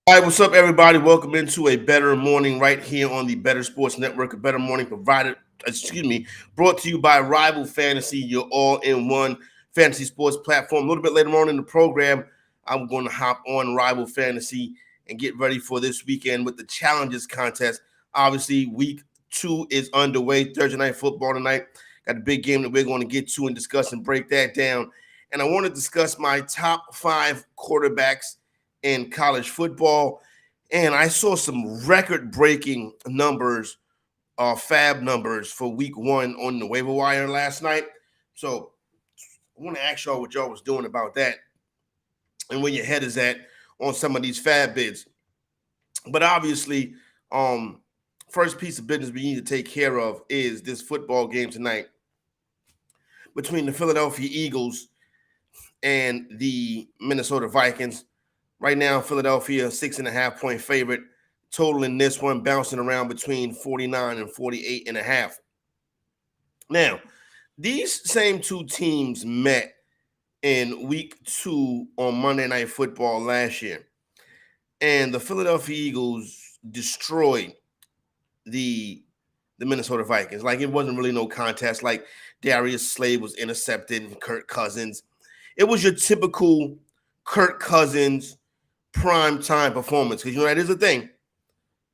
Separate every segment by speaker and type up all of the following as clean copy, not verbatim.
Speaker 1: All right, what's up, everybody? Welcome into A Bettor Morning right here on the Better Sports Network. A Bettor Morning brought to you by Rival Fantasy, your all-in-one fantasy sports platform. A little bit later on in the program, I'm going to hop on Rival Fantasy and get ready for this weekend with the Challenges contest. Obviously, week 2 is underway. Thursday night football tonight. Got a big game that we're going to get to and discuss and break that down. And I want to discuss my top 5 quarterbacks in college football, and I saw some record-breaking numbers, FAAB numbers for week 1 on the waiver wire last night. So I want to ask y'all what y'all was doing about that and where your head is at on some of these FAAB bids. But obviously, first piece of business we need to take care of is this football game tonight between the Philadelphia Eagles and the Minnesota Vikings. Right now, Philadelphia, 6.5-point favorite. Total in this one bouncing around between 49 and 48.5. Now, these same two teams met in week 2 on Monday Night Football last year. And the Philadelphia Eagles destroyed the Minnesota Vikings. Like, it wasn't really no contest. Like, Darius Slade was intercepted and Kirk Cousins. It was your typical Kirk Cousins prime time performance, because that is a thing.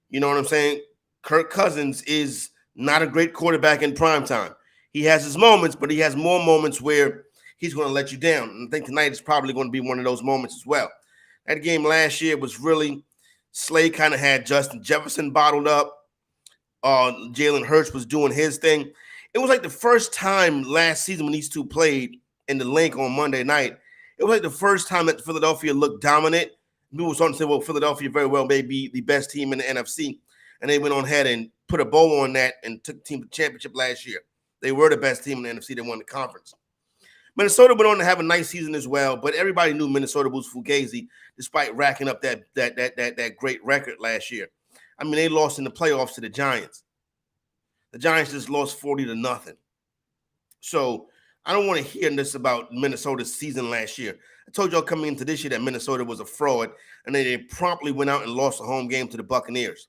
Speaker 1: You know what I'm saying? Kirk Cousins is not a great quarterback in prime time. He has his moments, but he has more moments where he's going to let you down. And I think tonight is probably going to be one of those moments as well. That game last year was really, Slade kind of had Justin Jefferson bottled up. Jalen Hurts was doing his thing. It was like the first time last season when these two played in the link on Monday night, it was like the first time that Philadelphia looked dominant. People were starting to say, well, Philadelphia very well may be the best team in the NFC. And they went on ahead and put a bow on that and took the team to the championship last year. They were the best team in the NFC. They won the conference. Minnesota went on to have a nice season as well, but everybody knew Minnesota was fugazi despite racking up that great record last year. I mean, they lost in the playoffs to the Giants. The Giants just lost 40-0. So I don't want to hear this about Minnesota's season last year. I told y'all coming into this year that Minnesota was a fraud, and they promptly went out and lost a home game to the Buccaneers.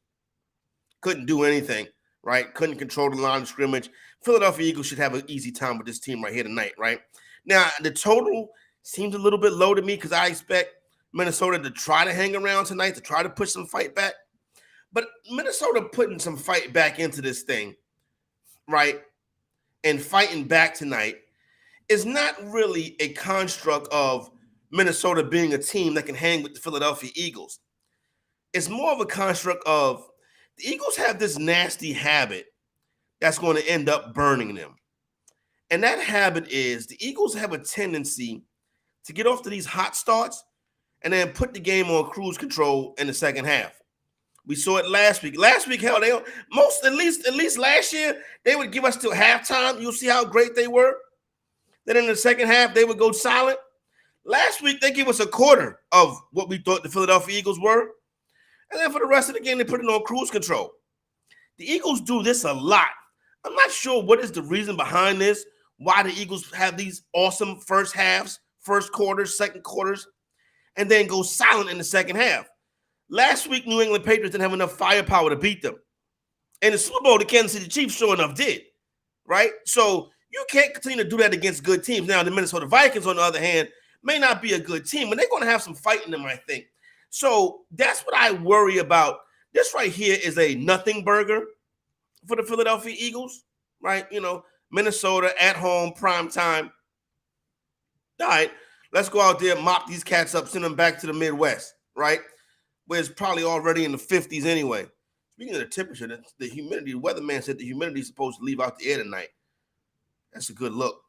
Speaker 1: Couldn't do anything, right? Couldn't control the line of scrimmage. Philadelphia Eagles should have an easy time with this team right here tonight, right? Now, the total seems a little bit low to me because I expect Minnesota to try to hang around tonight, to try to push some fight back. But Minnesota putting some fight back into this thing, right, and fighting back tonight is not really a construct of Minnesota being a team that can hang with the Philadelphia Eagles. It's more of a construct of the Eagles have this nasty habit that's going to end up burning them. And that habit is the Eagles have a tendency to get off to these hot starts and then put the game on cruise control in the second half. We saw it last week. Last week, hell, at least last year, they would give us till halftime. You'll see how great they were. Then in the second half, they would go silent. Last week, they gave us a quarter of what we thought the Philadelphia Eagles were. And then for the rest of the game, they put it on cruise control. The Eagles do this a lot. I'm not sure what is the reason behind this, why the Eagles have these awesome first halves, first quarters, second quarters, and then go silent in the second half. Last week, New England Patriots didn't have enough firepower to beat them. In the Super Bowl, the Kansas City Chiefs sure enough did, right? So you can't continue to do that against good teams. Now, the Minnesota Vikings, on the other hand, may not be a good team, but they're going to have some fight in them, I think. So that's what I worry about. This right here is a nothing burger for the Philadelphia Eagles, right? Minnesota at home, prime time. All right, let's go out there, mop these cats up, send them back to the Midwest, right? Where it's probably already in the 50s anyway. Speaking of the temperature, the humidity, the weatherman said the humidity is supposed to leave out the air tonight. That's a good look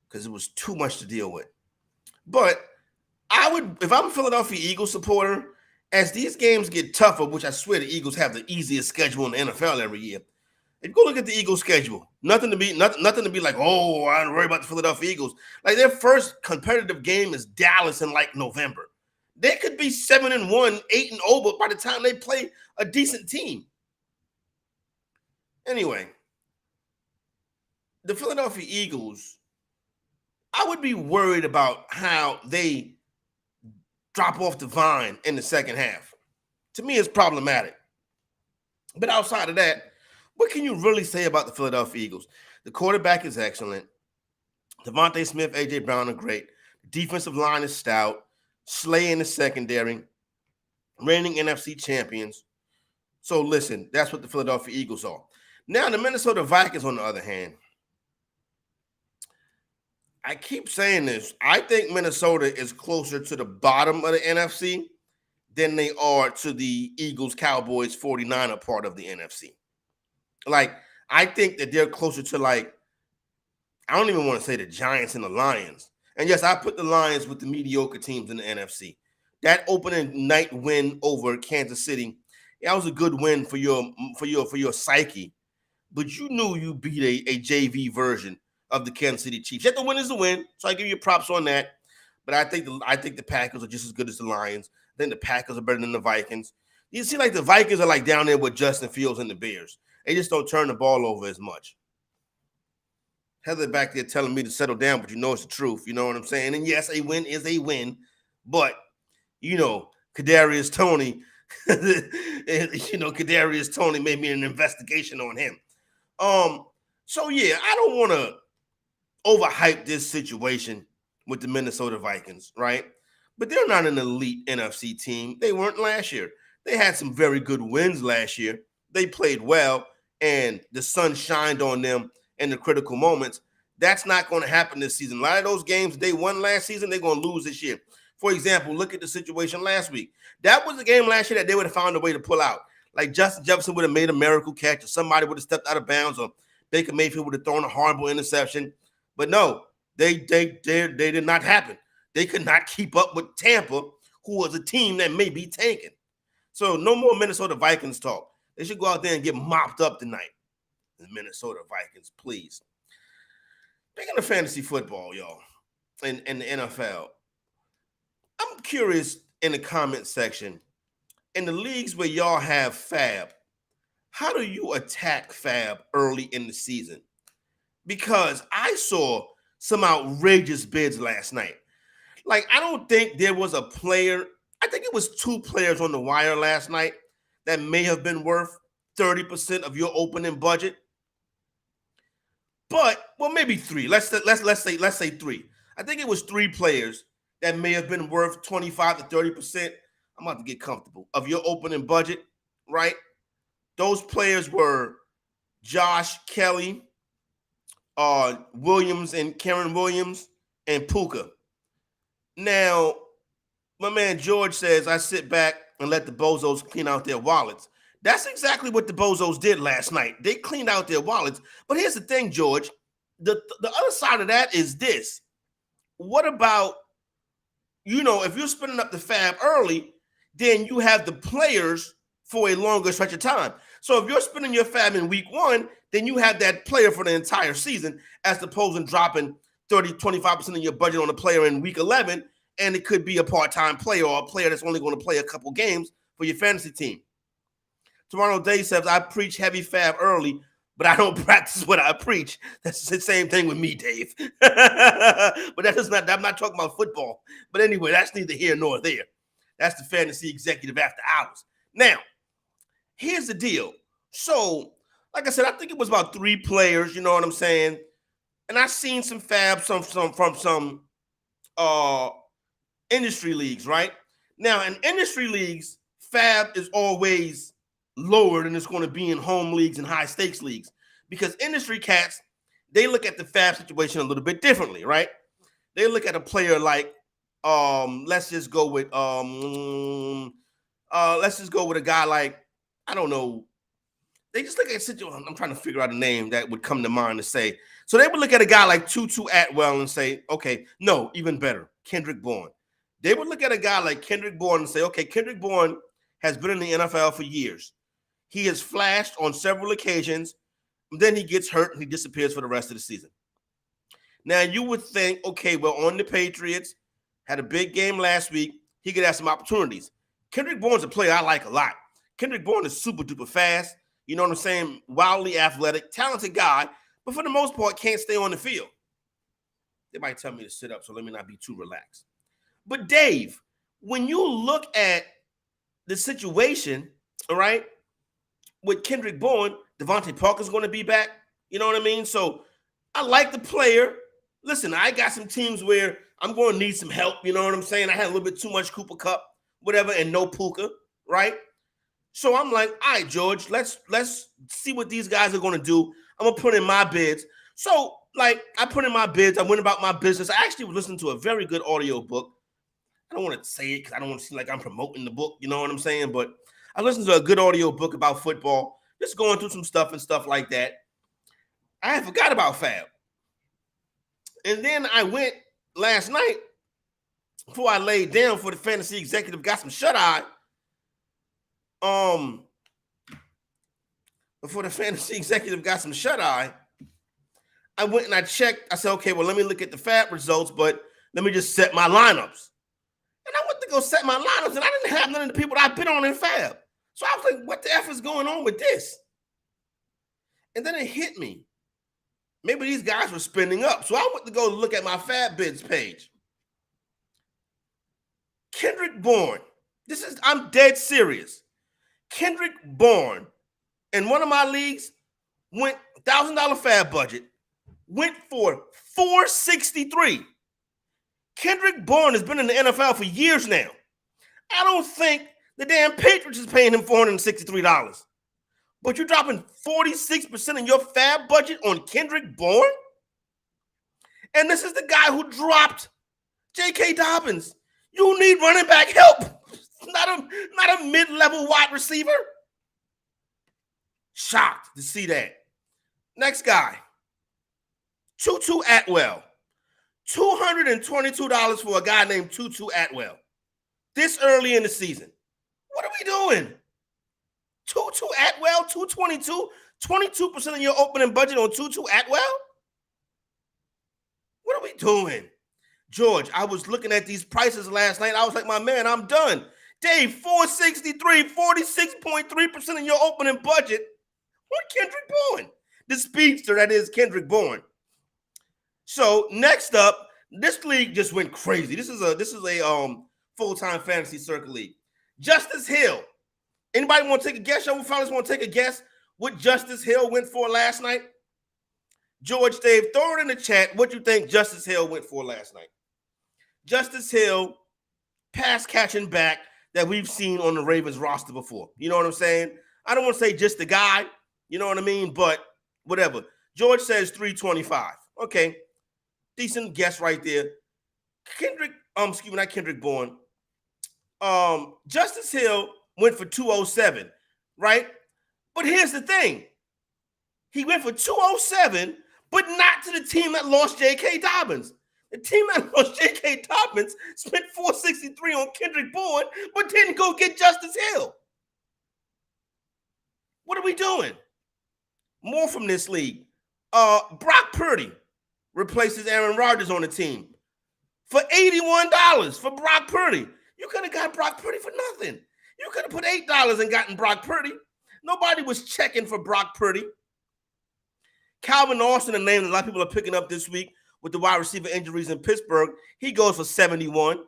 Speaker 1: because it was too much to deal with. But I would, if I'm a Philadelphia Eagles supporter, as these games get tougher, which I swear the Eagles have the easiest schedule in the NFL every year. If you go look at the Eagles schedule, nothing to be like, oh, I don't worry about the Philadelphia Eagles. Like their first competitive game is Dallas in like November. They could be 7-1, 8-0, but by the time they play a decent team. Anyway, the Philadelphia Eagles, I would be worried about how they drop off the vine in the second half. to me is problematic. But outside of that, what can you really say about the Philadelphia Eagles? The quarterback is excellent. Devontae Smith, A.J. Brown are great. The defensive line is stout. Slay in the secondary. Reigning NFC champions. So listen, that's what the Philadelphia Eagles are. Now, the Minnesota Vikings, on the other hand, I keep saying this. I think Minnesota is closer to the bottom of the NFC than they are to the Eagles, Cowboys, 49er part of the NFC. Like, I think that they're closer to, like, I don't even want to say the Giants and the Lions. And yes, I put the Lions with the mediocre teams in the NFC. That opening night win over Kansas City, that was a good win for your psyche. But you knew you beat a JV version of the Kansas City Chiefs. Yet the win is the win, so I give you props on that. But I think the Packers are just as good as the Lions. I think the Packers are better than the Vikings. You see, like, the Vikings are like down there with Justin Fields and the Bears. They just don't turn the ball over as much. Heather back there telling me to settle down, but you know it's the truth. You know what I'm saying? And yes, a win is a win, but you know, Kadarius Toney, Kadarius Toney made me an investigation on him. So yeah, I don't want to overhype this situation with the Minnesota Vikings, right? But they're not an elite NFC team. They weren't last year. They had some very good wins last year. They played well, and the sun shined on them in the critical moments. That's not going to happen this season. A lot of those games they won last season, they're going to lose this year. For example, look at the situation last week. That was the game last year that they would have found a way to pull out. Like, Justin Jefferson would have made a miracle catch, or somebody would have stepped out of bounds, or Baker Mayfield would have thrown a horrible interception. But no, they did not happen. They could not keep up with Tampa, who was a team that may be tanking. So no more Minnesota Vikings talk. They should go out there and get mopped up tonight. The Minnesota Vikings, please. Speaking of fantasy football, y'all, and the NFL, I'm curious in the comment section, in the leagues where y'all have FAAB, how do you attack FAAB early in the season? Because I saw some outrageous bids last night. Like, I don't think there was a player, I think it was 2 players on the wire last night that may have been worth 30% of your opening budget. But, well, maybe 3. Let's say 3. I think it was 3 players that may have been worth 25 to 30%. I'm about to get comfortable of your opening budget, right? Those players were Josh Kelly, Williams and Karen Williams, and Puka. Now, my man George says, I sit back and let the bozos clean out their wallets. That's exactly what the bozos did last night. They cleaned out their wallets. But here's the thing, George. The other side of that is this. What about, if you're spinning up the FAAB early, then you have the players for a longer stretch of time. So if you're spending your FAAB in week 1, then you have that player for the entire season, as opposed to dropping 30, 25% of your budget on a player in week 11, and it could be a part-time player or a player that's only going to play a couple games for your fantasy team. Toronto Day says, I preach heavy FAAB early, but I don't practice what I preach. That's the same thing with me, Dave. But I'm not talking about football. But anyway, that's neither here nor there. That's the fantasy executive after hours. Now, here's the deal. So, like I said, I think it was about 3 players, you know what I'm saying? And I've seen some FAAB from some industry leagues, right? Now, in industry leagues, FAAB is always lower than it's going to be in home leagues and high stakes leagues, because industry cats, they look at the FAAB situation a little bit differently, right? They look at a player like, let's just go with a guy like, I don't know. They just look at a situation. I'm trying to figure out a name that would come to mind to say. So they would look at a guy like Tutu Atwell and say, okay, no, even better, Kendrick Bourne. They would look at a guy like Kendrick Bourne and say, okay, Kendrick Bourne has been in the NFL for years. He has flashed on several occasions. Then he gets hurt and he disappears for the rest of the season. Now, you would think, okay, well, on the Patriots, had a big game last week. He could have some opportunities. Kendrick Bourne's a player I like a lot. Kendrick Bourne is super duper fast. You know what I'm saying? Wildly athletic, talented guy, but for the most part, can't stay on the field. They might tell me to sit up, so let me not be too relaxed. But Dave, when you look at the situation, all right, with Kendrick Bourne, Devontae Parker's going to be back. You know what I mean? So I like the player. Listen, I got some teams where I'm going to need some help. You know what I'm saying? I had a little bit too much Cooper Kupp, whatever, and no Puka, right? So I'm like, all right, George, let's see what these guys are going to do. I'm going to put in my bids. So, like, I put in my bids. I went about my business. I actually was listening to a very good audio book. I don't want to say it because I don't want to seem like I'm promoting the book. You know what I'm saying? But I listened to a good audio book about football, just going through some stuff and stuff like that. I had forgot about FAAB. And then I went last night before I laid down for the fantasy executive, got some shut-eye. Before the fantasy executive got some shut-eye, I went and I checked. I said, okay, well, let me look at the FAAB results, but let me just set my lineups. And I went to go set my lineups, and I didn't have none of the people that I've been on in FAAB. So I was like, what the F is going on with this? And then it hit me. Maybe these guys were spending up. So I went to go look at my FAAB bids page. Kendrick Bourne. I'm dead serious. Kendrick Bourne in one of my leagues went $1,000 FAAB budget, went for $463. Kendrick Bourne has been in the NFL for years now. I don't think the damn Patriots is paying him $463. But you're dropping 46% of your FAAB budget on Kendrick Bourne? And this is the guy who dropped J.K. Dobbins. You need running back help. Not a mid-level wide receiver. Shocked to see that. Next guy. Tutu Atwell. $222 for a guy named Tutu Atwell. This early in the season. What are we doing? Tutu Atwell, $222, 22% of your opening budget on Tutu Atwell? What are we doing? George, I was looking at these prices last night. I was like, my man, I'm done. Dave, $463, 46.3% of your opening budget on Kendrick Bourne. The speedster that is Kendrick Bourne. So next up, this league just went crazy. This is a full-time fantasy circle league. Justice Hill. Anybody want to take a guess? Y'all fellas want to take a guess what Justice Hill went for last night? George, Dave, throw it in the chat. What you think Justice Hill went for last night? Justice Hill, pass catching back that we've seen on the Ravens roster before. You know what I'm saying? I don't want to say just the guy. You know what I mean? But whatever. George says 325. Okay. Decent guess right there. Not Kendrick Bourne. Justice Hill went for 207, right? But here's the thing. He went for 207, but not to the team that lost J.K. Dobbins. The team that lost J.K. Dobbins spent $463 on Kendrick Bourne, but didn't go get Justice Hill. What are we doing? More from this league. Brock Purdy replaces Aaron Rodgers on the team for $81 for Brock Purdy. You could have got Brock Purdy for nothing. You could have put $8 and gotten Brock Purdy. Nobody was checking for Brock Purdy. Calvin Austin, a name that a lot of people are picking up this week with the wide receiver injuries in Pittsburgh, he goes for 71. All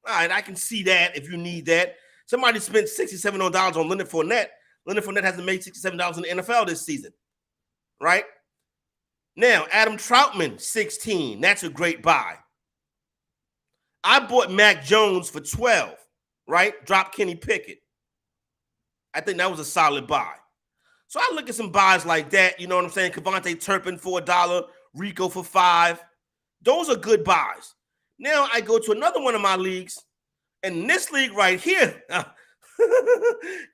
Speaker 1: right, I can see that if you need that. Somebody spent $67 on Leonard Fournette. Leonard Fournette hasn't made $67 in the NFL this season, right? Now, Adam Troutman, 16. That's a great buy. I bought Mac Jones for 12, right? Drop Kenny Pickett. I think that was a solid buy. So I look at some buys like that, you know what I'm saying? Kevontae Turpin for $1, Rico for $5. Those are good buys. Now I go to another one of my leagues, and in this league right here,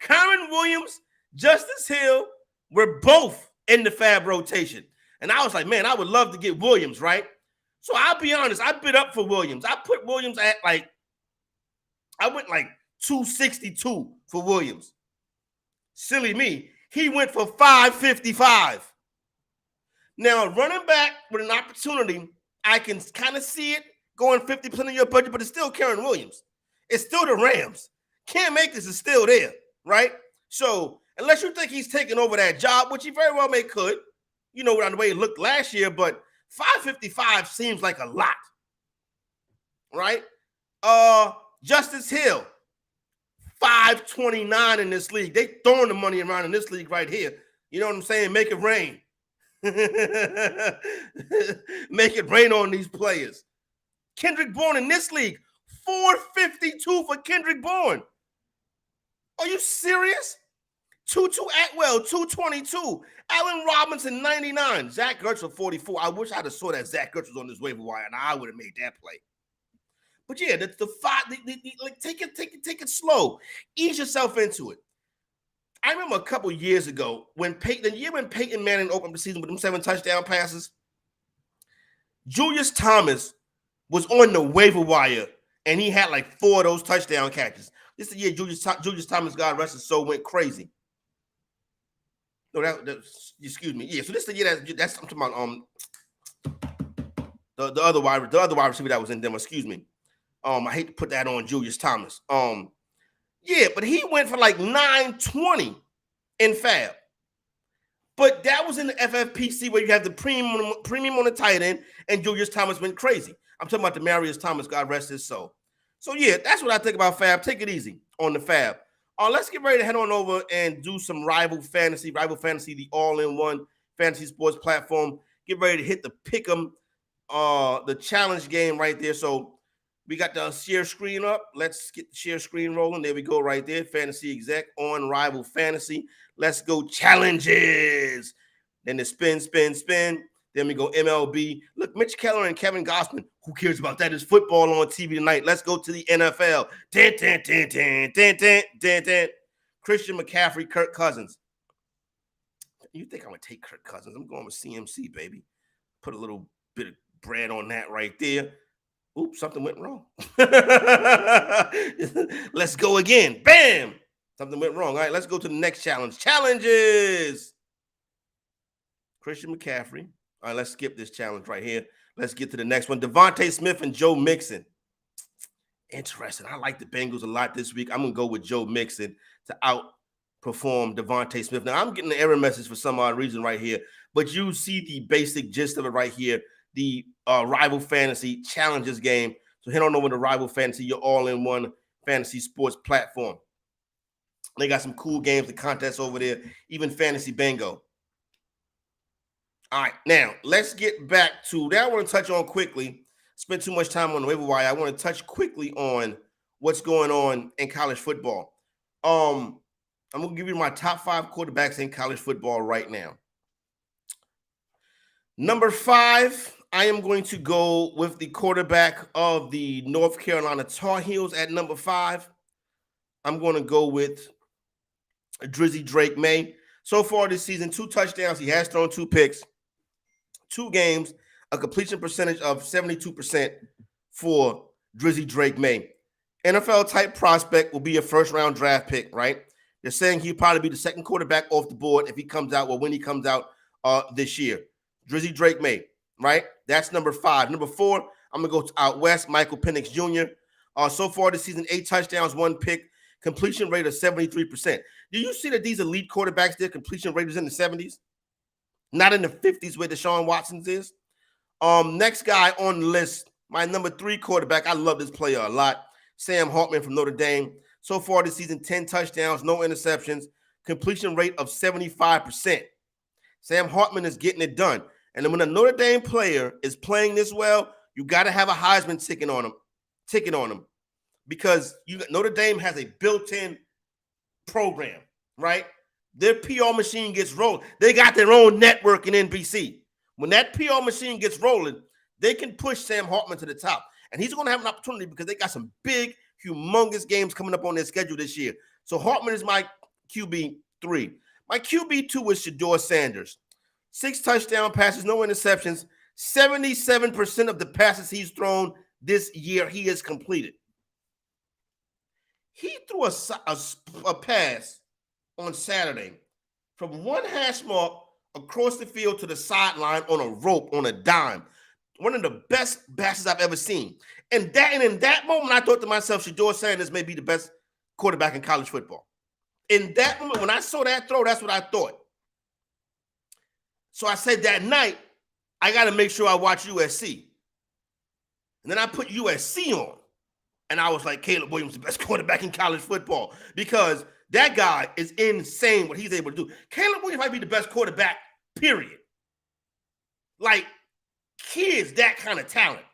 Speaker 1: Kyron Williams, Justice Hill, we're both in the FAAB rotation. And I was like, man, I would love to get Williams, right? So I'll be honest, I bid up for Williams. I put Williams at I went like 262 for Williams. Silly me. He went for 555. Now, running back with an opportunity, I can kind of see it going 50% of your budget, but it's still Kyron Williams. It's still the Rams. Can't make this is still there, right? So unless you think he's taking over that job, which he very well could, you know, around the way it looked last year, but 555 seems like a lot, right? Justice Hill, 529 in this league. They throwing the money around in this league right here. You know what I'm saying? Make it rain. Make it rain on these players. Kendrick Bourne in this league, 452 for Kendrick Bourne. Are you serious? Tutu Atwell, 222. Allen Robinson, 99. Zach Ertz for 44. I wish I'd have saw that Zach Ertz was on this waiver wire, and I would have made that play. But yeah, the five, like take it slow. Ease yourself into it. I remember a couple years ago when Peyton Manning opened the season with them 7 touchdown passes. Julius Thomas was on the waiver wire, and he had like 4 of those touchdown catches. This is the year Julius Thomas, God rest his soul, went crazy. No, excuse me. Yeah, so this is the year that's I'm talking about the other wide receiver that was in them. Excuse me. I hate to put that on Julius Thomas. Yeah, but he went for like 920 in FAAB. But that was in the FFPC where you have the premium on the tight end, and Julius Thomas went crazy. I'm talking about Demaryius Thomas, God rest his soul. So yeah, that's what I think about FAAB. Take it easy on the FAAB. Let's get ready to head on over and do some Rival Fantasy, the all-in-one fantasy sports platform. Get ready to hit the pick'em, the challenge game right there. So we got the share screen up. Let's get the share screen rolling. There we go right there. Fantasy Exec on Rival Fantasy. Let's go challenges. Then the spin. Then we go MLB. Look, Mitch Keller and Kevin Gossman. Who cares about that? It's football on TV tonight. Let's go to the NFL. Christian McCaffrey, Kirk Cousins. You think I'm going to take Kirk Cousins? I'm going with CMC, baby. Put a little bit of bread on that right there. Oops, something went wrong. Let's go again. Bam! Something went wrong. All right, let's go to the next challenge. Challenges. Christian McCaffrey. All right, let's skip this challenge right here. Let's get to the next one. Devontae Smith and Joe Mixon. Interesting. I like the Bengals a lot this week. I'm going to go with Joe Mixon to outperform Devontae Smith. Now, I'm getting an error message for some odd reason right here, but you see the basic gist of it right here, the Rival Fantasy Challenges game. So head on over to Rival Fantasy, your all-in-one fantasy sports platform. They got some cool games and contests over there, even Fantasy Bingo. All right, now let's get back to that. I want to touch on quickly. Spent too much time on the waiver wire. I want to touch quickly on what's going on in college football. I'm going to give you my top 5 quarterbacks in college football right now. Number 5, I am going to go with the quarterback of the North Carolina Tar Heels at number 5. I'm going to go with Drizzy Drake May. So far this season, 2 touchdowns. He has thrown 2 picks. 2 games, a completion percentage of 72% for Drizzy Drake May. NFL-type prospect will be a first-round draft pick, right? They're saying he'll probably be the second quarterback off the board if he comes out, or when he comes out this year. Drizzy Drake May, right? That's number 5. Number 4, I'm going to go out west, Michael Penix Jr. So far this season, 8 touchdowns, 1 pick, completion rate of 73%. Do you see that these elite quarterbacks, their completion rate is in the 70s? Not in the 50s where Deshaun Watson's is. Next guy on the list, my number 3 quarterback. I love this player a lot. Sam Hartman from Notre Dame. So far this season, 10 touchdowns, no interceptions, completion rate of 75%. Sam Hartman is getting it done. And then when a Notre Dame player is playing this well, you got to have a Heisman ticket on him, because Notre Dame has a built-in program, right? Their PR machine gets rolling. They got their own network in NBC. When that PR machine gets rolling, they can push Sam Hartman to the top. And he's going to have an opportunity because they got some big, humongous games coming up on their schedule this year. So Hartman is my QB3. My QB2 is Shedeur Sanders. 6 touchdown passes, no interceptions. 77% of the passes he's thrown this year, he has completed. He threw a pass on Saturday from 1 hash mark across the field to the sideline on a rope, on a dime. One of the best passes I've ever seen. And in that moment, I thought to myself, Shedeur Sanders may be the best quarterback in college football. In that moment, when I saw that throw, that's what I thought. So I said that night, I got to make sure I watch USC. And then I put USC on. And I was like, Caleb Williams, the best quarterback in college football, because that guy is insane what he's able to do. Caleb Williams might be the best quarterback, period. Like, he is that kind of talent.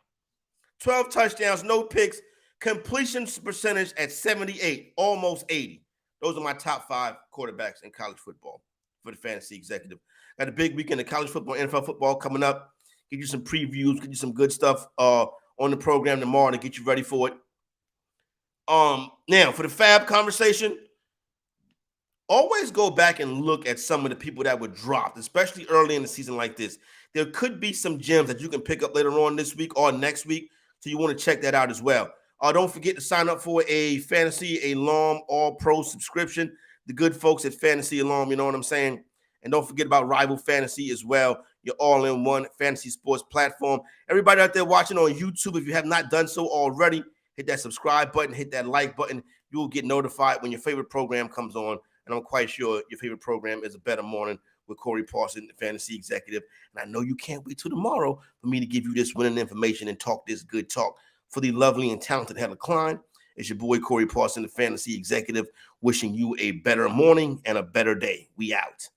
Speaker 1: 12 touchdowns, no picks, completion percentage at 78, almost 80. Those are my top 5 quarterbacks in college football for the fantasy executive. Got a big weekend of college football, NFL football coming up. Give you some previews, give you some good stuff on the program tomorrow to get you ready for it. Now, for the FAAB conversation, always go back and look at some of the people that were dropped, especially early in the season like this. There could be some gems that you can pick up later on this week or next week, so you want to check that out as well. Don't forget to sign up for a Fantasy Alarm All-Pro subscription. The good folks at Fantasy Alarm, you know what I'm saying? And don't forget about Rival Fantasy as well, your all-in-one fantasy sports platform. Everybody out there watching on YouTube, if you have not done so already, hit that subscribe button, hit that like button. You will get notified when your favorite program comes on. And I'm quite sure your favorite program is A Bettor Morning with Corey Parson, the fantasy executive. And I know you can't wait till tomorrow for me to give you this winning information and talk this good talk. For the lovely and talented Heather Klein, it's your boy Corey Parson, the fantasy executive, wishing you a better morning and a better day. We out.